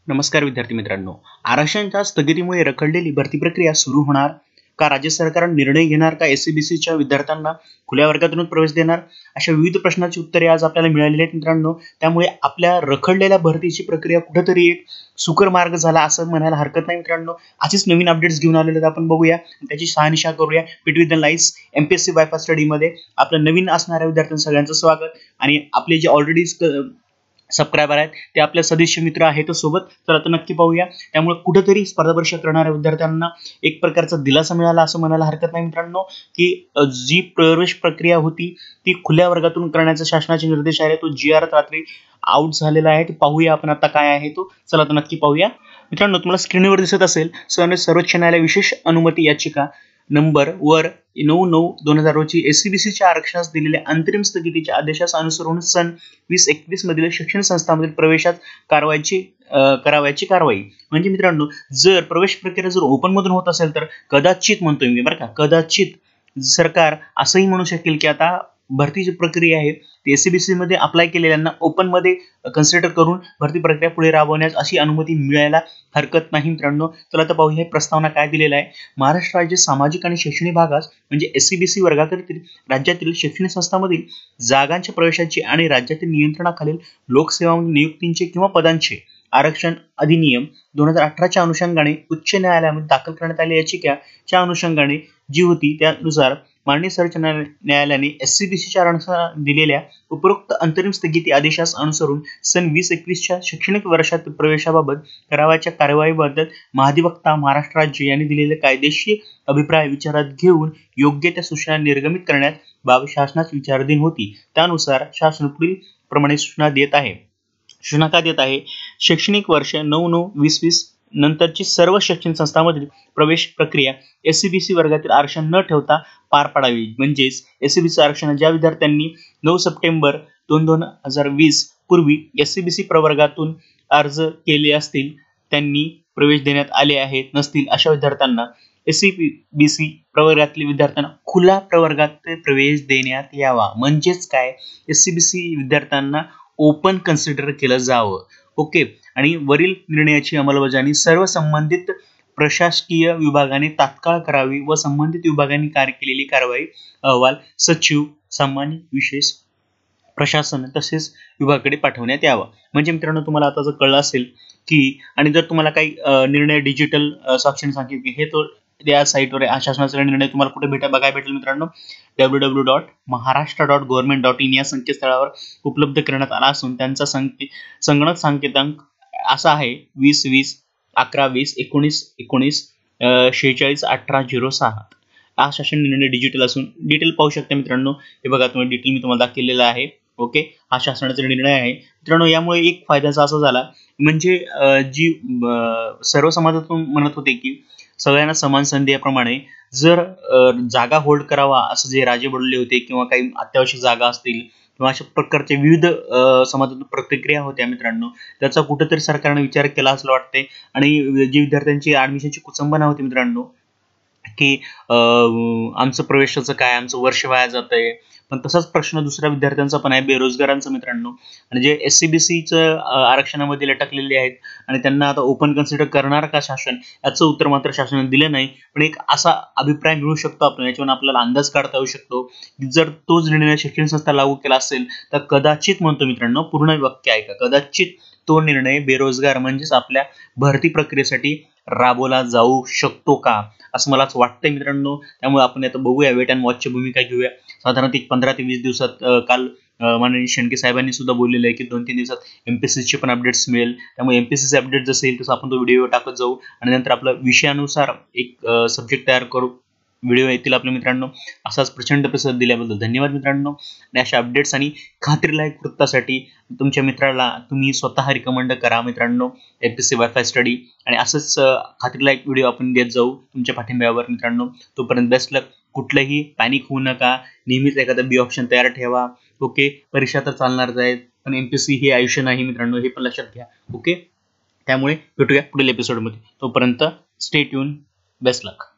नमस्कार विद्यार्थी मित्रांनो, आरक्षणाच्या स्थगितीमुळे रखडलेली भरती प्रक्रिया सुरू होणार का? राज्य सरकार निर्णय घेणार का? एससीबीसीच्या विद्यार्थ्यांना खुल्या वर्गातून प्रवेश देणार? अशा विविध प्रश्नांची उत्तरे आज आपल्याला मिळालेली आहेत मित्रांनो. त्यामुळे आपल्या रखडलेल्या भरतीची प्रक्रिया कुठेतरी एक सुकर मार्ग झाला असं म्हणायला हरकत नाही मित्रांनो. आजच नवीन अपडेट्स घेऊन आलेले आहेत, आपण बघूया, त्याची शहानिशा करूया. पीट with the lives MPSC wifi study मध्ये आपलं नवीन असणाऱ्या विद्यार्थ्यांचं सगळ्यांचं स्वागत. आणि आपले जे ऑलरेडी सबस्क्रायबर आहेत ते आपले सदस्य मित्र आहेत सोबत, तर आता नक्की पाहूया. त्यामुळे कुठेतरी स्पर्धा परीक्षा करणाऱ्या विद्यार्थ्यांना एक प्रकारचा दिलासा मिळाला असं म्हणायला हरकत नाही मित्रांनो, की जी प्रवेश प्रक्रिया होती ती खुल्या वर्गातून करण्याचा शासनाचे निर्देश आहे. तो जी आर रात्री आउट झालेला आहे. पाहूया आपण आता काय आहे तो. चला आता नक्की पाहूया मित्रांनो. तुम्हाला स्क्रीनवर दिसत असेल सर्वोच्च न्यायालय विशेष अनुमती याचिका नंबर वर 9/9/2000 रोजी एससीबीसीच्या आरक्षणास दिलेल्या अंतरिम स्थगितीच्या आदेशास अनुसरून सन 2021 मधील शिक्षण संस्थांमधील प्रवेशात करावयाची कारवाई. म्हणजे मित्रांनो, जर प्रवेश प्रक्रिया जर ओपन मधून होत असेल तर कदाचित म्हणतोय मी बरं का, कदाचित सरकार असंही म्हणू शकेल की आता भरतीची प्रक्रिया आहे ती एससीबीसी मध्ये अप्लाय केलेल्यांना ओपन मध्ये कन्सिडर करून भरती प्रक्रिया पुढे राबवण्यास अशी अनुमती मिळायला हरकत नाही मित्रांनो. चला तर पाहूया प्रस्तावना काय दिलेला आहे. महाराष्ट्र राज्य सामाजिक आणि शैक्षणिक भागास म्हणजे एससीबीसी वर्गाकरील राज्यातील शैक्षणिक संस्थांमधील जागांच्या प्रवेशाची आणि राज्यातील नियंत्रणाखालील लोकसेवा नियुक्तींचे किंवा पदांचे आरक्षण अधिनियम 2018च्या अनुषंगाने उच्च न्यायालयामध्ये दाखल करण्यात आलेल्या याचिकेच्या अनुषंगाने जी होती त्यानुसार माननीय सर्वोच्च न्यायालयाने एससीबीसीच्या आरक्षणास दिलेल्या उपरोक्त अंतरिम स्थगिती आदेशास अनुसरून सन 2021च्या शैक्षणिक वर्षात प्रवेशाबाबत करावयाच्या कारवाईबद्दल महाधिवक्ता महाराष्ट्र राज्य यांनी दिलेले कायदेशीर अभिप्राय विचारात घेऊन योग्य त्या सूचना निर्गमित करण्यात बाब शासनास विचाराधीन होती. त्यानुसार शासन पुढील प्रमाणे सूचना देत आहे. सूचना का देत आहे? शैक्षणिक वर्ष 9/9/2020 नंतरची सर्व शैक्षणिक संस्थांमधील प्रवेश प्रक्रिया एससीबीसी वर्गातील आरक्षण न ठेवता पार पाडावी. म्हणजेच एससीबीसी आरक्षण ज्या विद्यार्थ्यांनी 9 सप्टेंबर 2020 पूर्वी एससीबीसी प्रवर्गातून अर्ज केले असतील त्यांनी प्रवेश देण्यात आले आहेत नसतील अशा विद्यार्थ्यांना एससीबीसी प्रवर्गातील विद्यार्थ्यांना खुला प्रवर्गात प्रवेश देण्यात यावा. म्हणजेच काय, एससीबीसी विद्यार्थ्यांना ओपन कन्सिडर केलं जावं. ओके. आणि वरील निर्णयाची अंमलबजावणी सर्व संबंधित प्रशासकीय विभागाने तात्काळ करावी व संबंधित विभागांनी केलेली कारवाई अहवाल सचिव सामान्य विशेष प्रशासन तसेच विभागाकडे पाठवण्यात यावा. म्हणजे मित्रांनो, तुम्हाला आता जर कळलं असेल की, आणि जर तुम्हाला काही निर्णय डिजिटल स्वाक्षरी सांगितले हे तो या साईटवर शासनाचा निर्णय तुम्हाला कुठे बघायला भेटेल मित्रांनो, www.maharashtra.government.in या संकेतस्थळावर उपलब्ध करण्यात आला असून त्यांचा संगणक संकेतांक असा आहे 2020-11-20-19-19-46-18-06. हा शासन निर्णय डिजिटल असून डिटेल पाहू शकता मित्रांनो. हे बघा, तुम्ही डिटेल मी तुम्हाला दाखवलेला आहे. ओके, हा शासनाचा निर्णय आहे मित्रांनो. यामुळे एक फायद्याचा असा झाला म्हणजे जी सर्व समाजातून म्हणत होते की सगळ्यांना समान संधी याप्रमाणे जर जागा होल्ड करावा असं जे राजे बोलले होते किंवा काही अत्यावश्यक जागा असतील किंवा अशा प्रकारचे विविध समाजातून प्रतिक्रिया होत्या मित्रांनो, त्याचा कुठेतरी सरकारने विचार केला असं वाटते. आणि जी विद्यार्थ्यांची ऍडमिशनची कुचंबना होती मित्रांनो की आमचं प्रवेशाचं काय, आमचं वर्ष वाया जातंय, पण तसाच प्रश्न दुसऱ्या विद्यार्थ्यांचा पण आहे, बेरोजगारांचा मित्रांनो. आणि जे एससीबीसीचं आरक्षणामध्ये लटकलेले आहेत आणि त्यांना आता ओपन कन्सिडर करणार का शासन, याचं उत्तर मात्र शासनाने दिलं नाही. पण एक असा अभिप्राय मिळू शकतो आपण, याच्यावर आपल्याला अंदाज काढता येऊ शकतो की जर तोच निर्णय शिक्षण संस्था लागू केला असेल तर कदाचित, म्हणतो मित्रांनो, पूर्ण वाक्य ऐका, कदाचित तो निर्णय बेरोजगार म्हणजेच आपल्या भरती प्रक्रियेसाठी राबवला जाऊ शकतो का, असं मलाच वाटतंय मित्रांनो. त्यामुळे आपण आता बघूया, वेट अँड वॉचची भूमिका घेऊया. साधारणतः 15 ते 20 दिवसात काल माननीय शेंडके साहेबांनी सुद्धा बोललेलं आहे की 2-3 दिवसात एमपीएससीचे पण अपडेट्स मिळेल. त्यामुळे एमपीएससीचे अपडेट जसं येईल तसं आपण तो व्हिडिओ टाकत जाऊ आणि नंतर आपला विषयानुसार एक सब्जेक्ट तयार करू. व्हिडिओ येतील आपल्या मित्रांनो. असाच प्रचंड प्रतिसाद दिल्याबद्दल धन्यवाद मित्रांनो. आणि अशा अपडेट्स आणि खात्रीलायक वृत्तासाठी तुमच्या मित्राला तुम्ही स्वतः रिकमेंड करा मित्रांनो, एमपीएससी वायफाय स्टडी. आणि असंच खात्रीलायक व्हिडिओ आपण देत जाऊ तुमच्या पाठिंब्यावर मित्रांनो. तोपर्यंत बेस्ट लक. कुठलंही पॅनिक होऊ नका. नेहमीच एखादा बी ऑप्शन तयार ठेवा. ओके, परीक्षा तर चालणारच आहेत पण एमपीएससी हे आयुष्य नाही मित्रांनो, हे पण लक्षात घ्या. ओके, त्यामुळे भेटूया पुढील एपिसोडमध्ये. तोपर्यंत स्टे ट्यून. बेस्ट लक.